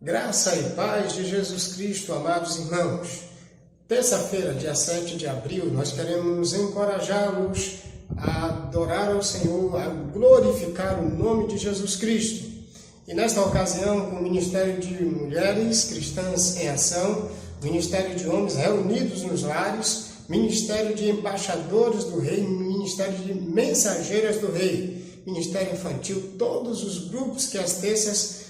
Graça e paz de Jesus Cristo, amados irmãos. Terça-feira, dia 7 de abril, nós queremos encorajá-los a adorar ao Senhor, a glorificar o nome de Jesus Cristo. E nesta ocasião, com o Ministério de Mulheres Cristãs em Ação, Ministério de Homens Reunidos nos Lares, Ministério de Embaixadores do Rei, Ministério de Mensageiras do Rei, Ministério Infantil, todos os grupos que às terças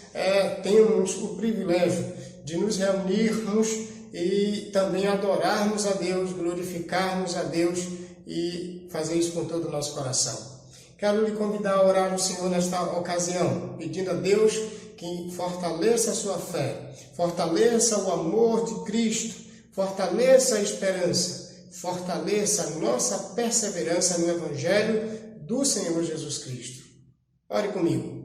temos o privilégio de nos reunirmos e também adorarmos a Deus, glorificarmos a Deus e fazer isso com todo o nosso coração. Quero lhe convidar a orar ao Senhor nesta ocasião, pedindo a Deus que fortaleça a sua fé, fortaleça o amor de Cristo, fortaleça a esperança, fortaleça a nossa perseverança no Evangelho do Senhor Jesus Cristo. Ore comigo.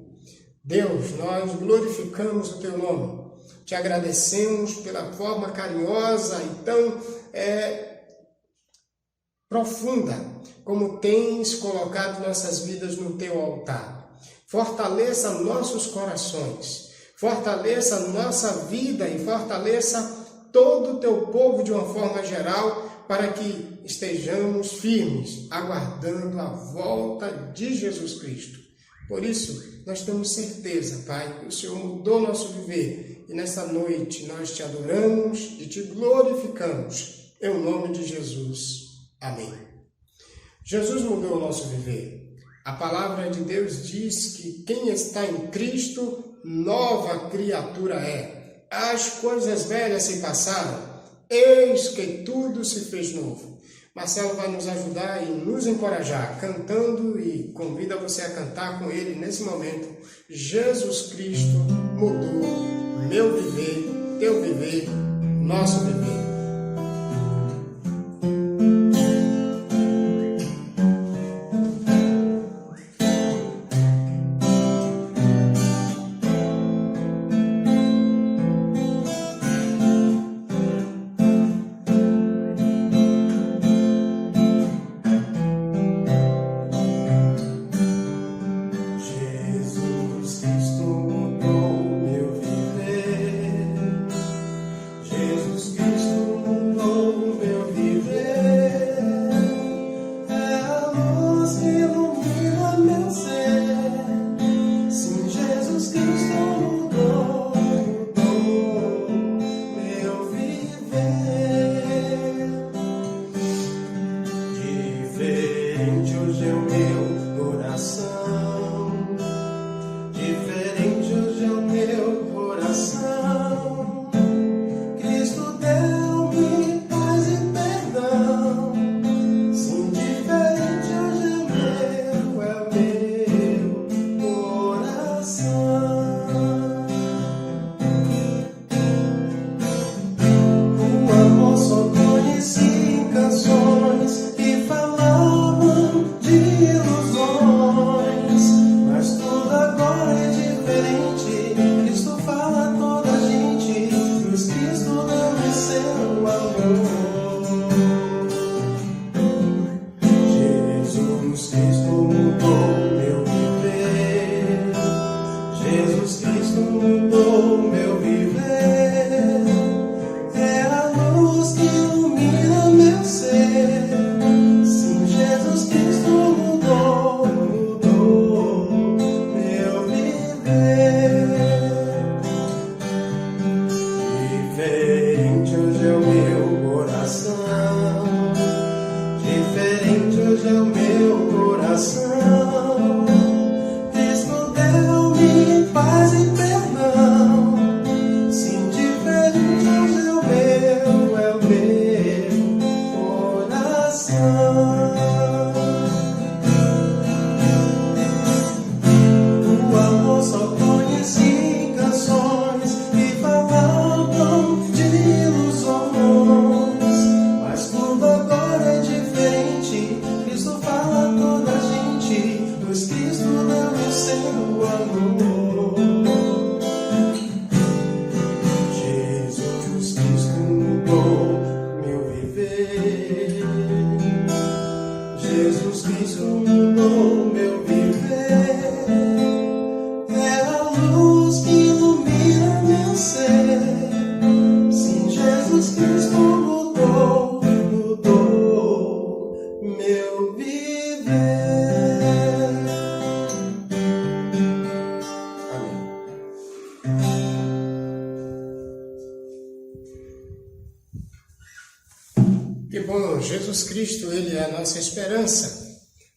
Deus, nós glorificamos o Teu nome, te agradecemos pela forma carinhosa e tão profunda como tens colocado nossas vidas no Teu altar. Fortaleça nossos corações, fortaleça nossa vida e fortaleça todo o Teu povo de uma forma geral para que estejamos firmes, aguardando a volta de Jesus Cristo. Por isso, nós temos certeza, Pai, que o Senhor mudou nosso viver e nessa noite nós te adoramos e te glorificamos. Em nome de Jesus. Amém. Jesus mudou o nosso viver. A palavra de Deus diz que quem está em Cristo, nova criatura é. As coisas velhas se passaram, eis que tudo se fez novo. Marcelo vai nos ajudar e nos encorajar, cantando, e convida você a cantar com ele nesse momento. Jesus Cristo mudou meu viver, teu viver, nosso viver. Jesus Cristo bom, Jesus Cristo, Ele é a nossa esperança.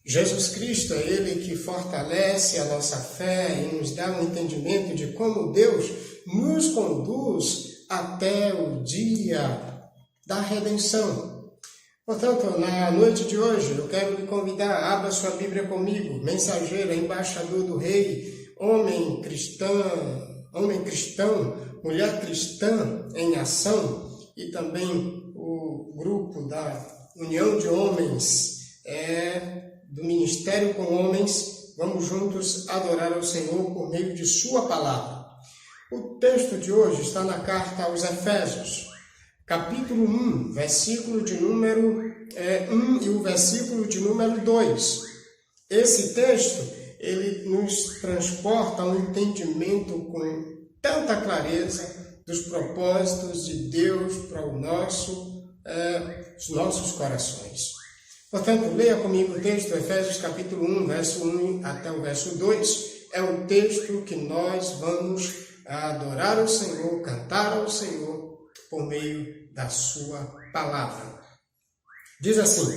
Jesus Cristo é Ele que fortalece a nossa fé e nos dá um entendimento de como Deus nos conduz até o dia da redenção. Portanto, na noite de hoje, eu quero lhe convidar, abra sua Bíblia comigo, mensageiro, embaixador do Rei, homem cristão, mulher cristã em ação, e também o grupo da União de Homens, do Ministério com Homens. Vamos juntos adorar ao Senhor por meio de sua palavra. O texto de hoje está na carta aos Efésios, capítulo 1, versículo de número 1 e o versículo de número 2. Esse texto, ele nos transporta a um entendimento com tanta clareza dos propósitos de Deus para os nossos corações. Portanto, leia comigo o texto, Efésios capítulo 1, verso 1 até o verso 2. É o texto que nós vamos adorar ao Senhor, cantar ao Senhor, por meio da sua palavra. Diz assim: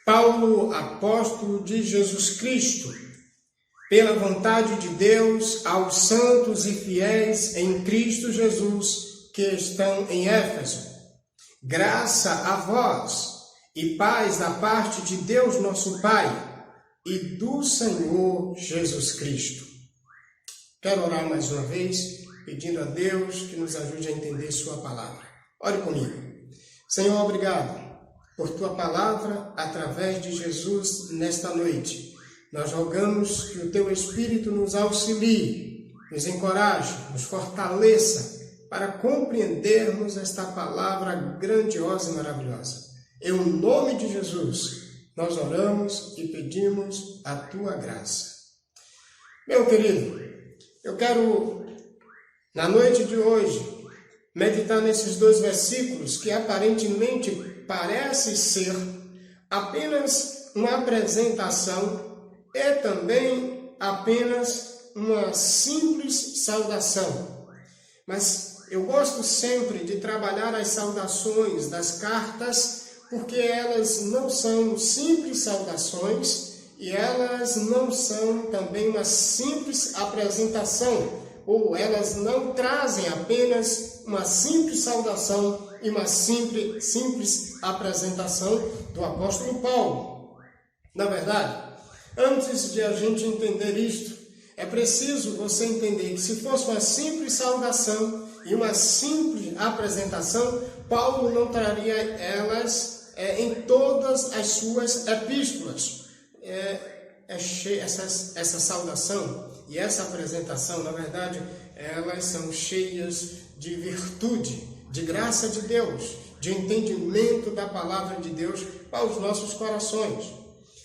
Paulo, apóstolo de Jesus Cristo, pela vontade de Deus, aos santos e fiéis em Cristo Jesus que estão em Éfeso, graça a vós e paz da parte de Deus nosso Pai e do Senhor Jesus Cristo. Quero orar mais uma vez, pedindo a Deus que nos ajude a entender sua palavra. Ore comigo. Senhor, obrigado por tua palavra através de Jesus nesta noite. Nós rogamos que o teu Espírito nos auxilie, nos encoraje, nos fortaleça para compreendermos esta palavra grandiosa e maravilhosa. Em nome de Jesus, nós oramos e pedimos a tua graça. Meu querido, eu quero, na noite de hoje, meditar nesses dois versículos que aparentemente parece ser apenas uma apresentação e também apenas uma simples saudação. Mas eu gosto sempre de trabalhar as saudações das cartas, porque elas não são simples saudações e elas não são também uma simples apresentação, ou elas não trazem apenas uma simples saudação e uma simples apresentação do apóstolo Paulo. Na verdade, antes de a gente entender isto, é preciso você entender que se fosse uma simples saudação e uma simples apresentação, Paulo não traria elas em todas as suas epístolas. Essa saudação e essa apresentação, na verdade, elas são cheias de virtude, de graça de Deus, de entendimento da palavra de Deus para os nossos corações.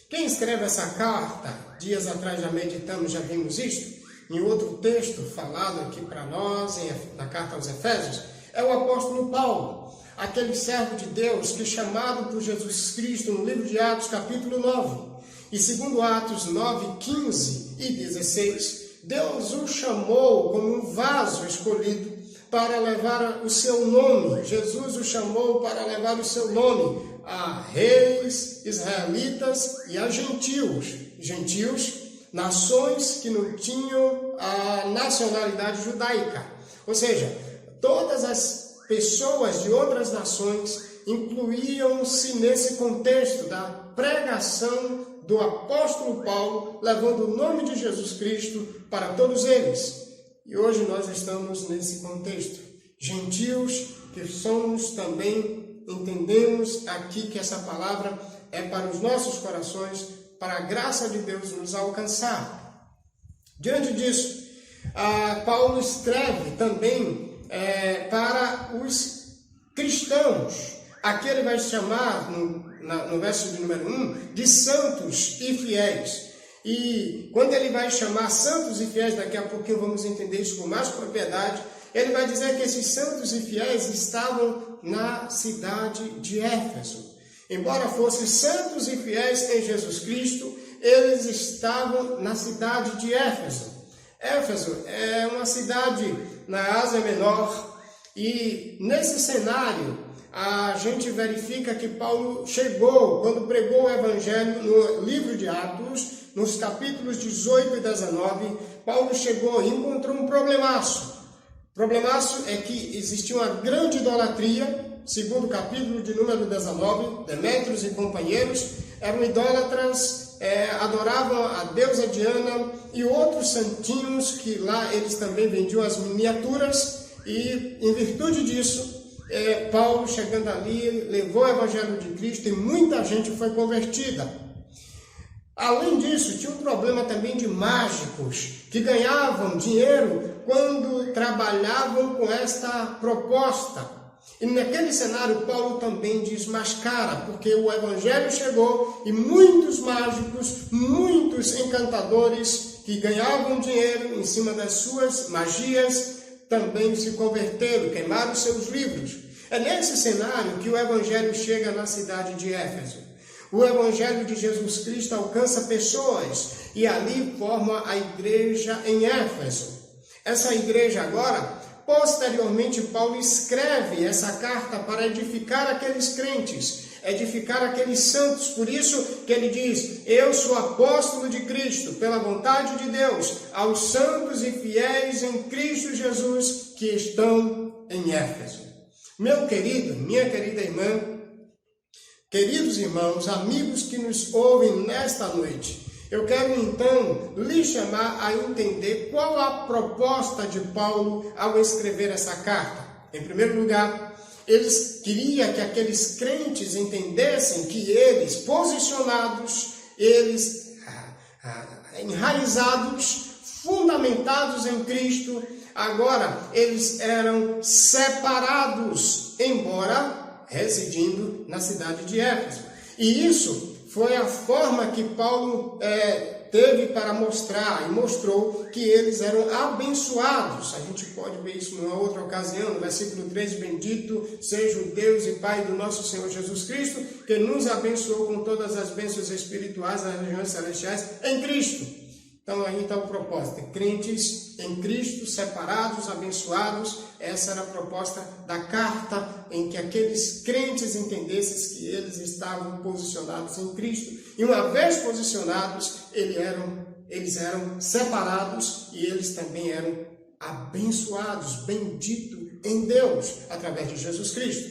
Quem escreve essa carta, dias atrás já meditamos, já vimos isto, em outro texto falado aqui para nós, na carta aos Efésios, é o apóstolo Paulo, aquele servo de Deus que, chamado por Jesus Cristo no livro de Atos, capítulo 9, e segundo Atos 9, 15 e 16, Deus o chamou como um vaso escolhido para levar o seu nome. Jesus o chamou para levar o seu nome a reis, israelitas e a gentios. Gentios, nações que não tinham a nacionalidade judaica. Ou seja, todas as pessoas de outras nações incluíam-se nesse contexto da pregação do apóstolo Paulo, levando o nome de Jesus Cristo para todos eles. E hoje nós estamos nesse contexto. Gentios que somos também, entendemos aqui que essa palavra é para os nossos corações, para a graça de Deus nos alcançar. Diante disso, Paulo escreve também para os cristãos. Aqui ele vai chamar, no verso de número 1, de santos e fiéis. E quando ele vai chamar santos e fiéis, daqui a pouquinho vamos entender isso com mais propriedade, ele vai dizer que esses santos e fiéis estavam na cidade de Éfeso. Embora fossem santos e fiéis em Jesus Cristo, eles estavam na cidade de Éfeso. Éfeso é uma cidade na Ásia Menor e nesse cenário a gente verifica que Paulo chegou, quando pregou o Evangelho no livro de Atos, nos capítulos 18 e 19, Paulo chegou e encontrou um problemaço. O problemaço é que existia uma grande idolatria, segundo o capítulo de número 19, Demétrios e companheiros eram idólatras, adoravam a deusa Diana e outros santinhos que lá eles também vendiam as miniaturas, e em virtude disso, Paulo, chegando ali, levou o Evangelho de Cristo e muita gente foi convertida. Além disso, tinha um problema também de mágicos que ganhavam dinheiro quando trabalhavam com esta proposta. E naquele cenário, Paulo também desmascara, porque o Evangelho chegou e muitos mágicos, muitos encantadores que ganhavam dinheiro em cima das suas magias, também se converteram, queimaram seus livros. É nesse cenário que o Evangelho chega na cidade de Éfeso. O Evangelho de Jesus Cristo alcança pessoas e ali forma a igreja em Éfeso. Essa igreja agora, posteriormente, Paulo escreve essa carta para edificar aqueles crentes, edificar aqueles santos. Por isso que ele diz: eu sou apóstolo de Cristo, pela vontade de Deus, aos santos e fiéis em Cristo Jesus que estão em Éfeso. Meu querido, minha querida irmã, queridos irmãos, amigos que nos ouvem nesta noite, eu quero então lhe chamar a entender qual a proposta de Paulo ao escrever essa carta. Em primeiro lugar, eles queriam que aqueles crentes entendessem que eles, posicionados, eles enraizados, fundamentados em Cristo, agora eles eram separados, embora residindo na cidade de Éfeso. E isso foi a forma que Paulo teve para mostrar, e mostrou que eles eram abençoados. A gente pode ver isso numa outra ocasião, no versículo 3, bendito seja o Deus e Pai do nosso Senhor Jesus Cristo, que nos abençoou com todas as bênçãos espirituais nas regiões celestiais em Cristo. Então aí está o propósito, crentes em Cristo, separados, abençoados. Essa era a proposta da carta, em que aqueles crentes entendessem que eles estavam posicionados em Cristo. E uma vez posicionados, eles eram separados e eles também eram abençoados, benditos em Deus, através de Jesus Cristo.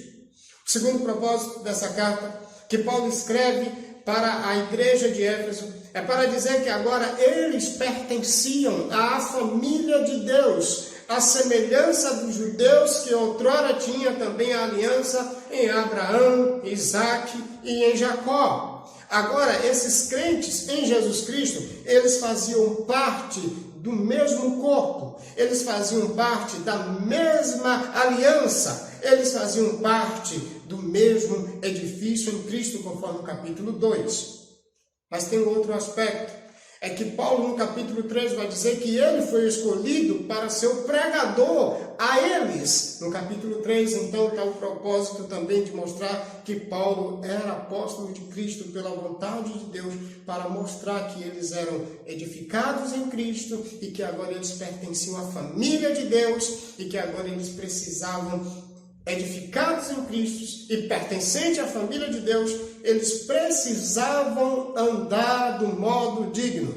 O segundo propósito dessa carta, que Paulo escreve para a igreja de Éfeso, é para dizer que agora eles pertenciam à família de Deus, à semelhança dos judeus que outrora tinha também a aliança em Abraão, Isaque e em Jacó. Agora, esses crentes em Jesus Cristo, eles faziam parte do mesmo corpo, eles faziam parte da mesma aliança, eles faziam parte do mesmo edifício em Cristo, conforme o capítulo 2. Mas tem outro aspecto, é que Paulo no capítulo 3 vai dizer que ele foi escolhido para ser o pregador a eles. No capítulo 3, então, está o propósito também de mostrar que Paulo era apóstolo de Cristo pela vontade de Deus, para mostrar que eles eram edificados em Cristo e que agora eles pertenciam à família de Deus e que agora eles precisavam, edificados em Cristo e pertencentes à família de Deus, eles precisavam andar do modo digno.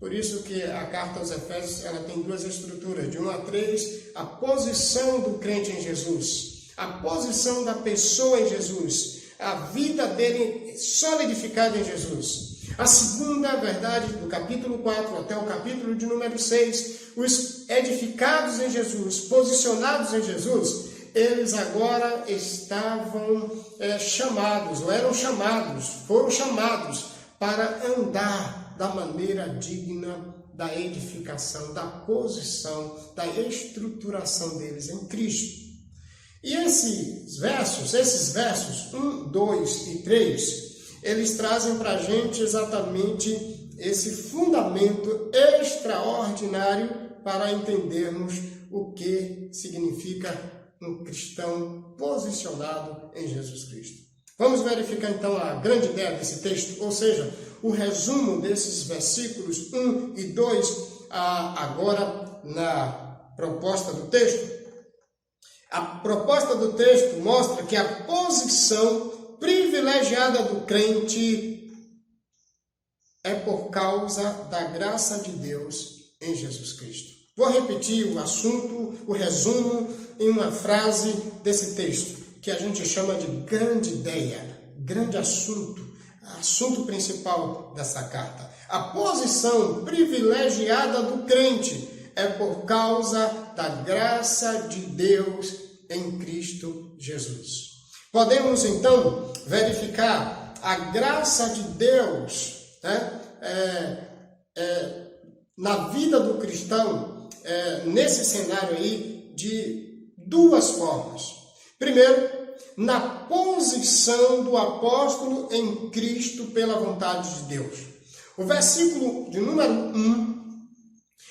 Por isso que a carta aos Efésios, ela tem duas estruturas, de 1 a 3, a posição do crente em Jesus, a posição da pessoa em Jesus, a vida dele solidificada em Jesus. A segunda verdade, do capítulo 4 até o capítulo de número 6, os edificados em Jesus, posicionados em Jesus, eles agora estavam chamados, ou eram chamados, foram chamados para andar da maneira digna da edificação, da posição, da estruturação deles em Cristo. E esses versos 1, 2 e 3, eles trazem para a gente exatamente esse fundamento extraordinário para entendermos o que significa um cristão posicionado em Jesus Cristo. Vamos verificar então a grande ideia desse texto, ou seja, o resumo desses versículos 1 e 2, agora na proposta do texto. A proposta do texto mostra que a posição privilegiada do crente é por causa da graça de Deus em Jesus Cristo. Vou repetir o assunto, o resumo, em uma frase desse texto, que a gente chama de grande ideia, grande assunto principal dessa carta. A posição privilegiada do crente é por causa da graça de Deus em Cristo Jesus. Podemos, então, verificar a graça de Deus, né, na vida do cristão, nesse cenário aí, de duas formas. Primeiro, na posição do apóstolo em Cristo pela vontade de Deus. O versículo de número 1,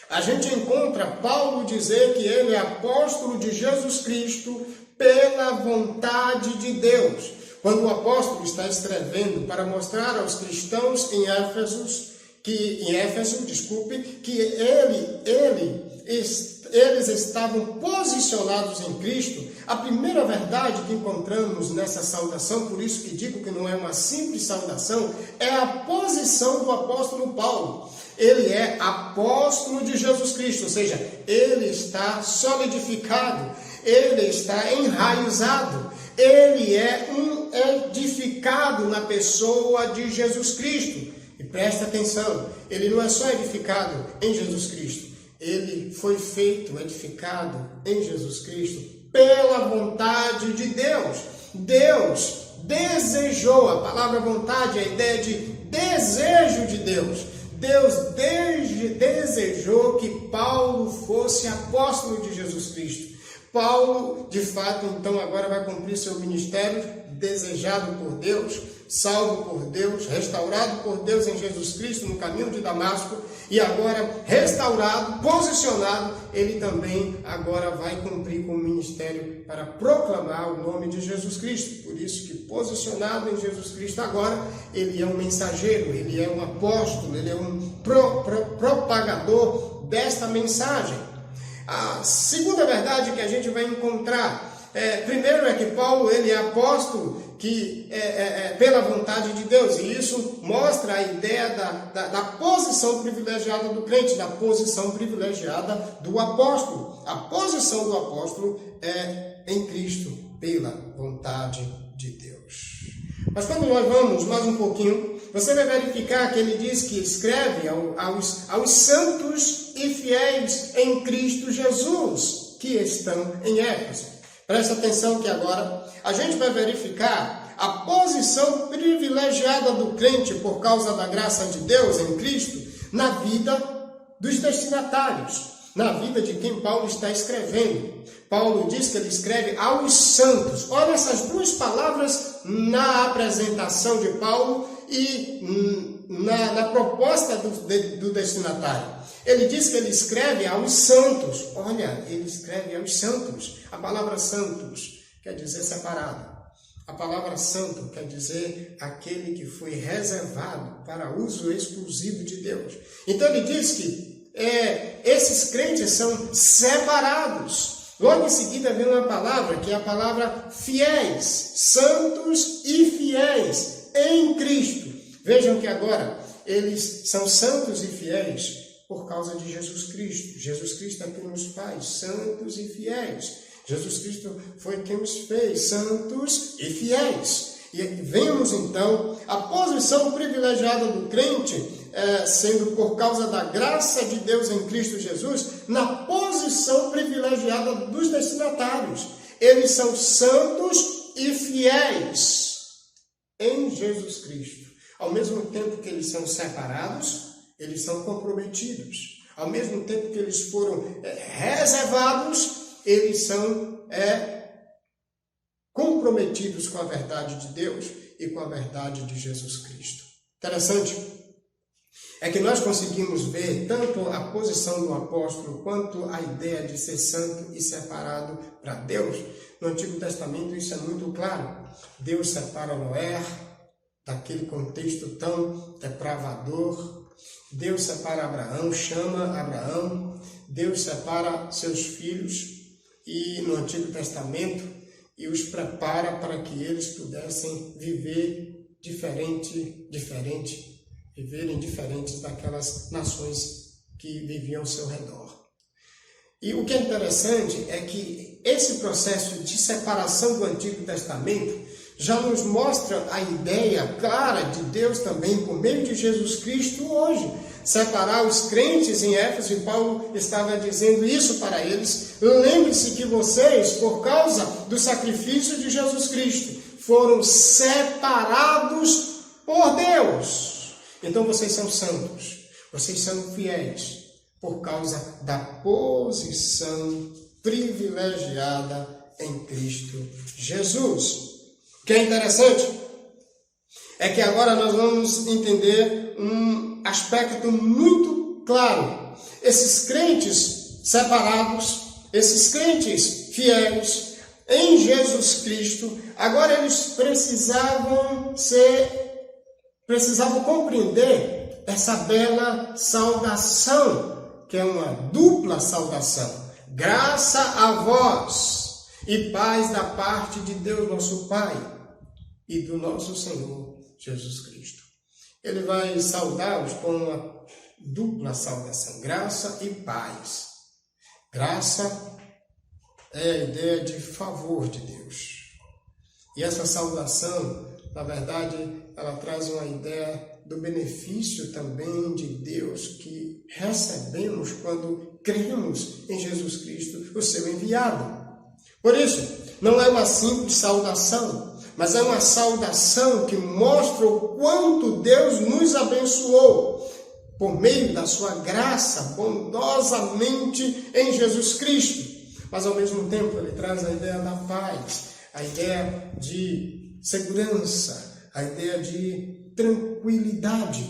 a gente encontra Paulo dizer que ele é apóstolo de Jesus Cristo pela vontade de Deus. Quando o apóstolo está escrevendo para mostrar aos cristãos em Éfeso, que eles estavam posicionados em Cristo, a primeira verdade que encontramos nessa saudação, por isso que digo que não é uma simples saudação, é a posição do apóstolo Paulo. Ele é apóstolo de Jesus Cristo, ou seja, ele está solidificado, ele está enraizado, ele é um edificado na pessoa de Jesus Cristo. E presta atenção, ele não é só edificado em Jesus Cristo, ele foi feito, edificado em Jesus Cristo pela vontade de Deus. Deus desejou, a palavra vontade é a ideia de desejo de Deus. Deus desejou que Paulo fosse apóstolo de Jesus Cristo. Paulo, de fato, então agora vai cumprir seu ministério, desejado por Deus, salvo por Deus, restaurado por Deus em Jesus Cristo no caminho de Damasco, e agora restaurado, posicionado, ele também agora vai cumprir com o ministério para proclamar o nome de Jesus Cristo. Por isso que posicionado em Jesus Cristo agora, ele é um mensageiro, ele é um apóstolo, ele é um propagador desta mensagem. A segunda verdade que a gente vai encontrar, primeiro é que Paulo ele é apóstolo pela vontade de Deus, e isso mostra a ideia da posição privilegiada do crente, da posição privilegiada do apóstolo. A posição do apóstolo é em Cristo pela vontade de Deus. Mas quando nós vamos mais um pouquinho, você vai verificar que ele diz que escreve aos santos e fiéis em Cristo Jesus, que estão em Éfeso. Presta atenção que agora a gente vai verificar a posição privilegiada do crente por causa da graça de Deus em Cristo na vida dos destinatários, na vida de quem Paulo está escrevendo. Paulo diz que ele escreve aos santos. Olha essas duas palavras na apresentação de Paulo e na proposta do destinatário. Ele diz que ele escreve aos santos. Olha, ele escreve aos santos. A palavra santos quer dizer separado. A palavra santo quer dizer aquele que foi reservado para uso exclusivo de Deus. Então ele diz que esses crentes são separados. Logo em seguida vem uma palavra que é a palavra fiéis, santos e fiéis em Cristo. Vejam que agora eles são santos e fiéis por causa de Jesus Cristo. Jesus Cristo é quem nos faz santos e fiéis. Jesus Cristo foi quem nos fez santos e fiéis. E vemos então a posição privilegiada do crente, sendo por causa da graça de Deus em Cristo Jesus, na posição privilegiada dos destinatários. Eles são santos e fiéis em Jesus Cristo. Ao mesmo tempo que eles são separados, eles são comprometidos. Ao mesmo tempo que eles foram reservados, eles são comprometidos com a verdade de Deus e com a verdade de Jesus Cristo. Interessante é que nós conseguimos ver tanto a posição do apóstolo quanto a ideia de ser santo e separado para Deus. No Antigo Testamento isso é muito claro. Deus separa Noé daquele contexto tão depravador. Deus separa Abraão, chama Abraão. Deus separa seus filhos. e no Antigo Testamento e os prepara para que eles pudessem viverem diferentes daquelas nações que viviam ao seu redor. E o que é interessante é que esse processo de separação do Antigo Testamento já nos mostra a ideia clara de Deus também, por meio de Jesus Cristo, hoje. Separar os crentes em Éfeso, e Paulo estava dizendo isso para eles. Lembre-se que vocês, por causa do sacrifício de Jesus Cristo, foram separados por Deus. Então vocês são santos, vocês são fiéis, por causa da posição privilegiada em Cristo Jesus. O que é interessante é que agora nós vamos entender um aspecto muito claro. Esses crentes separados, esses crentes fiéis em Jesus Cristo, agora eles precisavam compreender essa bela saudação, que é uma dupla saudação. Graça a vós e paz da parte de Deus nosso Pai e do nosso Senhor Jesus Cristo. Ele vai saudá-los com uma dupla saudação, graça e paz. Graça é a ideia de favor de Deus. E essa saudação, na verdade, ela traz uma ideia do benefício também de Deus que recebemos quando cremos em Jesus Cristo, o seu enviado. Por isso, não é uma simples saudação, mas é uma saudação que mostra o quanto Deus nos abençoou por meio da sua graça bondosamente em Jesus Cristo. Mas ao mesmo tempo ele traz a ideia da paz, a ideia de segurança, a ideia de tranquilidade.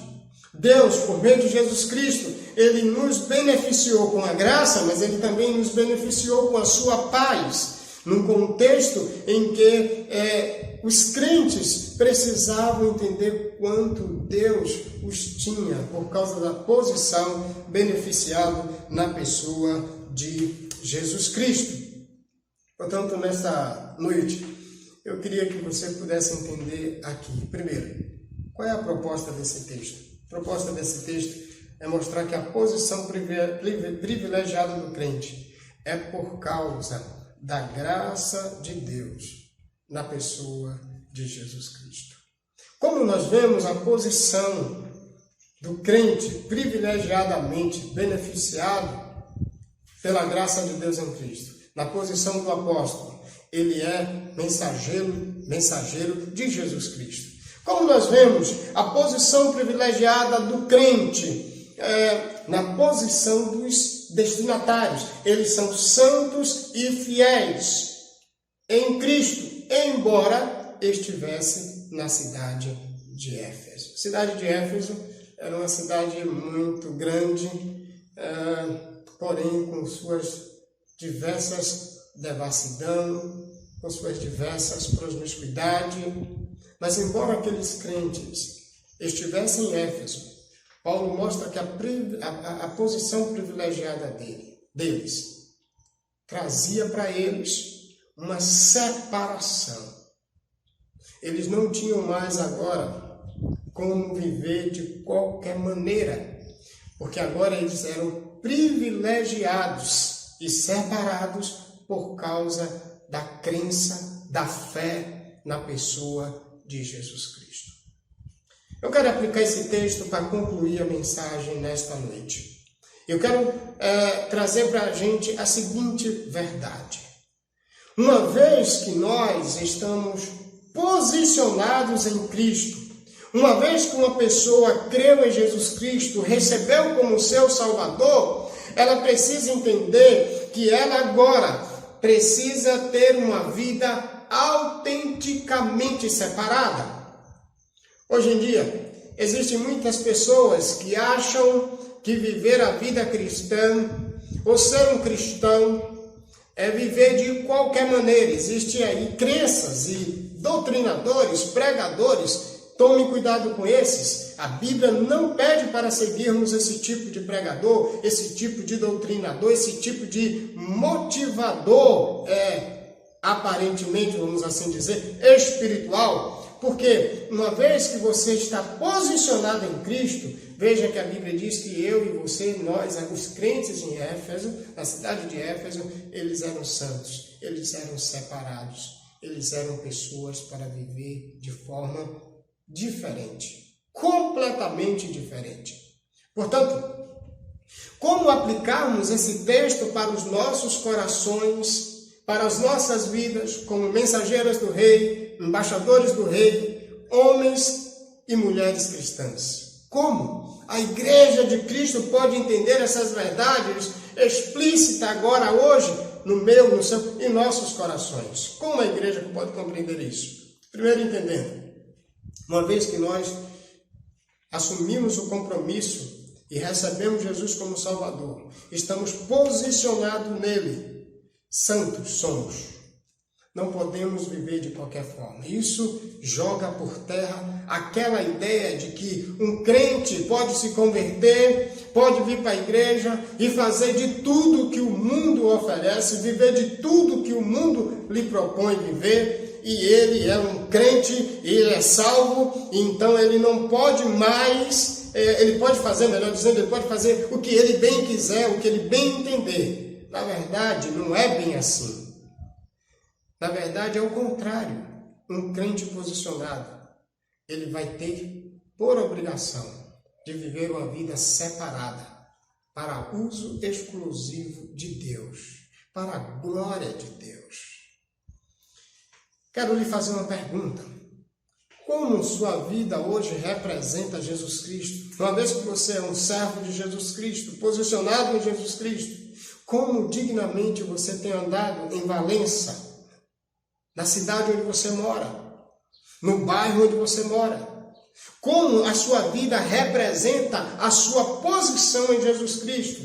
Deus, por meio de Jesus Cristo, ele nos beneficiou com a graça, mas ele também nos beneficiou com a sua paz, num contexto em que os crentes precisavam entender quanto Deus os tinha por causa da posição beneficiada na pessoa de Jesus Cristo. Portanto, nesta noite, eu queria que você pudesse entender aqui. Primeiro, qual é a proposta desse texto? A proposta desse texto é mostrar que a posição privilegiada do crente é por causa da graça de Deus na pessoa de Jesus Cristo. Como nós vemos a posição do crente privilegiadamente beneficiado pela graça de Deus em Cristo, na posição do apóstolo, ele é mensageiro de Jesus Cristo. Como nós vemos a posição privilegiada do crente na posição dos destinatários. Eles são santos e fiéis em Cristo, embora estivesse na cidade de Éfeso. A cidade de Éfeso era uma cidade muito grande, porém com suas diversas devassidão, com suas diversas promiscuidades. Mas embora aqueles crentes estivessem em Éfeso, Paulo mostra que a posição privilegiada deles trazia para eles uma separação. Eles não tinham mais agora como viver de qualquer maneira, porque agora eles eram privilegiados e separados por causa da crença, da fé na pessoa de Jesus Cristo. Eu quero aplicar esse texto para concluir a mensagem nesta noite. Eu quero trazer para a gente a seguinte verdade. Uma vez que nós estamos posicionados em Cristo, uma vez que uma pessoa creu em Jesus Cristo, recebeu como seu Salvador, ela precisa entender que ela agora precisa ter uma vida autenticamente separada. Hoje em dia, existem muitas pessoas que acham que viver a vida cristã, ou ser um cristão, é viver de qualquer maneira. Existem aí crenças e doutrinadores, pregadores, Tome cuidado com esses. A Bíblia não pede para seguirmos esse tipo de pregador, esse tipo de doutrinador, esse tipo de motivador, aparentemente, vamos assim dizer, espiritual. Porque uma vez que você está posicionado em Cristo, veja que a Bíblia diz que eu e você, nós, os crentes em Éfeso, na cidade de Éfeso, eles eram santos, eles eram separados, eles eram pessoas para viver de forma diferente, completamente diferente. Portanto, como aplicarmos esse texto para os nossos corações, para as nossas vidas, como mensageiras do Rei, embaixadores do Rei, homens e mulheres cristãs? Como a Igreja de Cristo pode entender essas verdades explícitas agora, hoje, no meu, no seu, em nossos corações? Como a Igreja pode compreender isso? Primeiro, entendendo. Uma vez que nós assumimos o compromisso e recebemos Jesus como Salvador, estamos posicionados nele, santos somos. Não podemos viver de qualquer forma. Isso joga por terra aquela ideia de que um crente pode se converter, pode vir para a igreja e fazer de tudo que o mundo oferece, viver de tudo que o mundo lhe propõe viver. E ele é um crente, e ele é salvo, e então ele não pode mais, ele pode fazer, melhor dizendo, ele pode fazer o que ele bem quiser, o que ele bem entender. Na verdade, não é bem assim. Na verdade, é o contrário. Um crente posicionado, ele vai ter por obrigação de viver uma vida separada, para uso exclusivo de Deus, para a glória de Deus. Quero lhe fazer uma pergunta. Como sua vida hoje representa Jesus Cristo? Uma vez que você é um servo de Jesus Cristo, posicionado em Jesus Cristo, como dignamente você tem andado em Valença, na cidade onde você mora, no bairro onde você mora? Como a sua vida representa a sua posição em Jesus Cristo?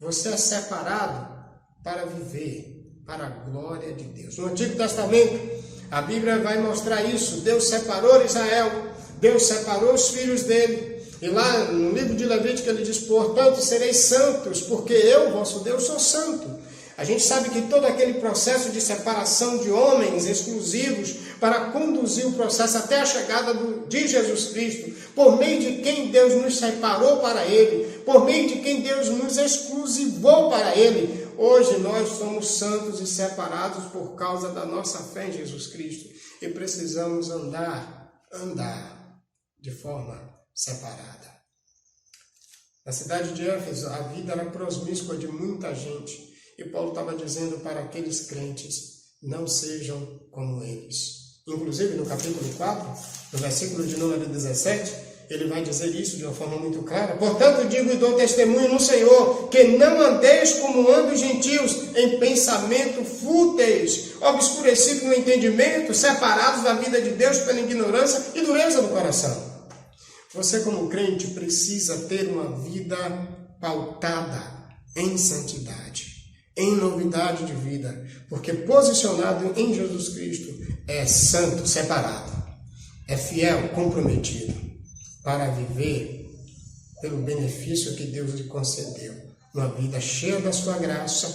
Você é separado para viver para a glória de Deus. No Antigo Testamento, a Bíblia vai mostrar isso. Deus separou Israel, Deus separou os filhos dele. E lá no livro de Levítico ele diz: portanto sereis santos, porque eu, vosso Deus, sou santo. A gente sabe que todo aquele processo de separação de homens exclusivos para conduzir o processo até a chegada de Jesus Cristo, por meio de quem Deus nos separou para Ele, por meio de quem Deus nos exclusivou para Ele. Hoje nós somos santos e separados por causa da nossa fé em Jesus Cristo e precisamos andar de forma separada. Na cidade de Éfeso, a vida era prosmíscua de muita gente. E Paulo estava dizendo para aqueles crentes: não sejam como eles. Inclusive no capítulo 4, no versículo de número 17, ele vai dizer isso de uma forma muito clara. Portanto, digo e dou testemunho no Senhor, que não andeis como andam os gentios, em pensamento fúteis, obscurecidos no entendimento, separados da vida de Deus pela ignorância e dureza do coração. Você, como crente, precisa ter uma vida pautada em santidade, em novidade de vida, porque posicionado em Jesus Cristo é santo, separado, é fiel, comprometido, para viver pelo benefício que Deus lhe concedeu, uma vida cheia da sua graça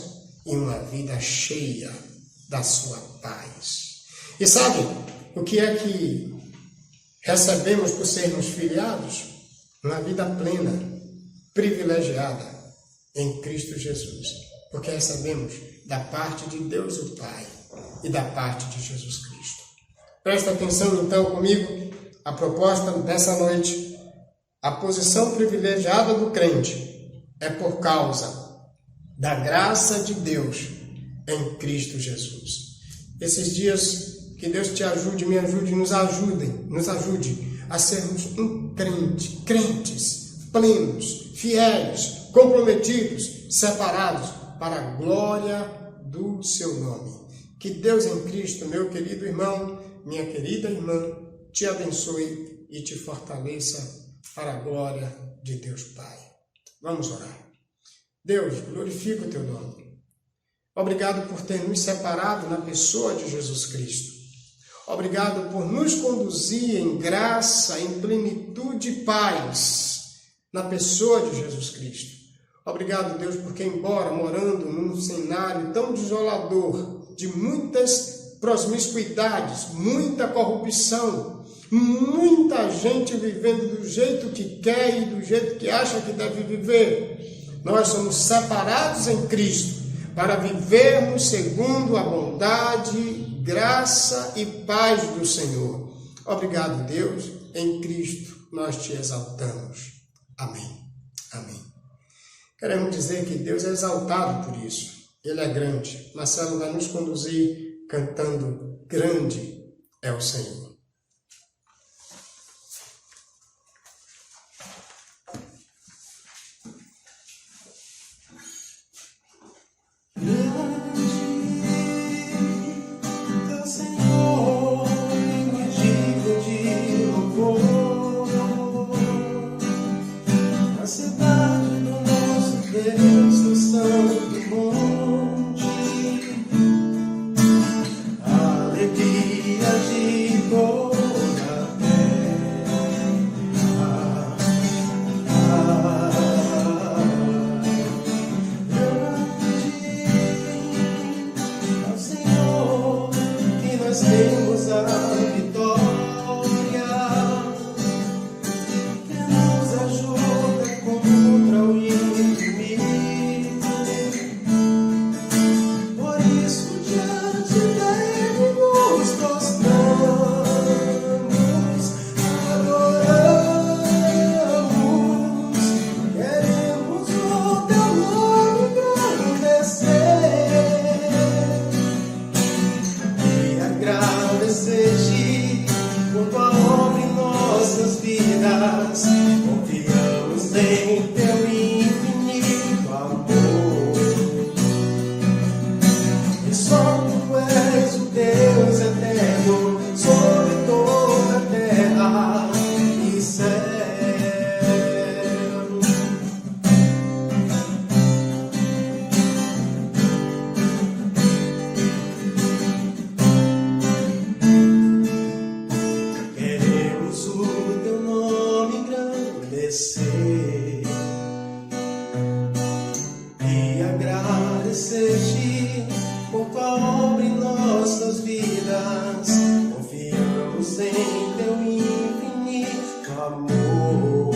e uma vida cheia da sua paz. E sabe o que é que recebemos por sermos filiados? Uma vida plena, privilegiada em Cristo Jesus, porque recebemos da parte de Deus o Pai e da parte de Jesus Cristo. Presta atenção então comigo, a proposta dessa noite. A posição privilegiada do crente é por causa da graça de Deus em Cristo Jesus. Esses dias, que Deus te ajude, me ajude, nos ajude a sermos crentes plenos, fiéis, comprometidos, separados para a glória do seu nome. Que Deus em Cristo, meu querido irmão, minha querida irmã, te abençoe e te fortaleça para a glória de Deus Pai. Vamos orar. Deus, glorifica o teu nome. Obrigado por ter nos separado na pessoa de Jesus Cristo. Obrigado por nos conduzir em graça, em plenitude e paz na pessoa de Jesus Cristo. Obrigado, Deus, porque embora morando num cenário tão desolador, de muitas promiscuidades, muita corrupção, muita gente vivendo do jeito que quer e do jeito que acha que deve viver, nós somos separados em Cristo para vivermos segundo a bondade, graça e paz do Senhor. Obrigado, Deus, em Cristo nós te exaltamos. Amém. Amém. Queremos dizer que Deus é exaltado por isso. Ele é grande. Marcelo vai nos conduzir cantando Grande é o Senhor. Temos a vitória que nos ajuda contra o inimigo. Por isso diante dele nos prostramos, adoramos, queremos o teu nome engrandecer. Agradecer-te por tua obra em nossas vidas, confiamos em teu infinito amor, e só tu és o Deus eterno sobre toda a terra e céu. E agradecer-te por tua obra em nossas vidas, confiamos em teu infinito amor,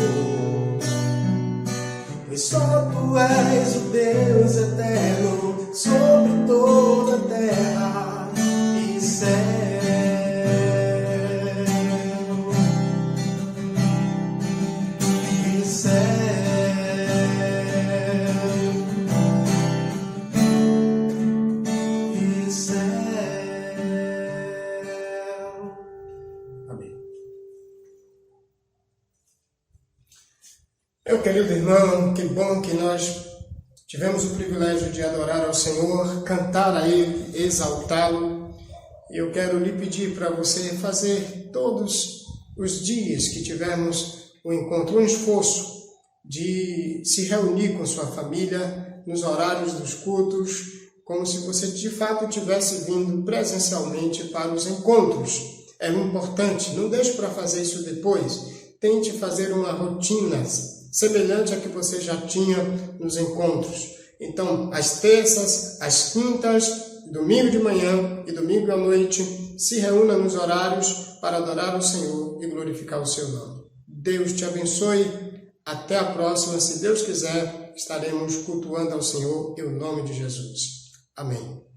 pois só tu és o Deus eterno sobre toda a terra e céu. Meu querido irmão, que bom que nós tivemos o privilégio de adorar ao Senhor, cantar a Ele, exaltá-lo. E eu quero lhe pedir para você fazer todos os dias que tivermos o encontro, um esforço de se reunir com sua família nos horários dos cultos, como se você de fato tivesse vindo presencialmente para os encontros. É importante, não deixe para fazer isso depois. Tente fazer uma rotina semelhante à que você já tinha nos encontros. Então, às terças, às quintas, domingo de manhã e domingo à noite, se reúna nos horários para adorar o Senhor e glorificar o seu nome. Deus te abençoe. Até a próxima. Se Deus quiser, estaremos cultuando ao Senhor em nome de Jesus. Amém.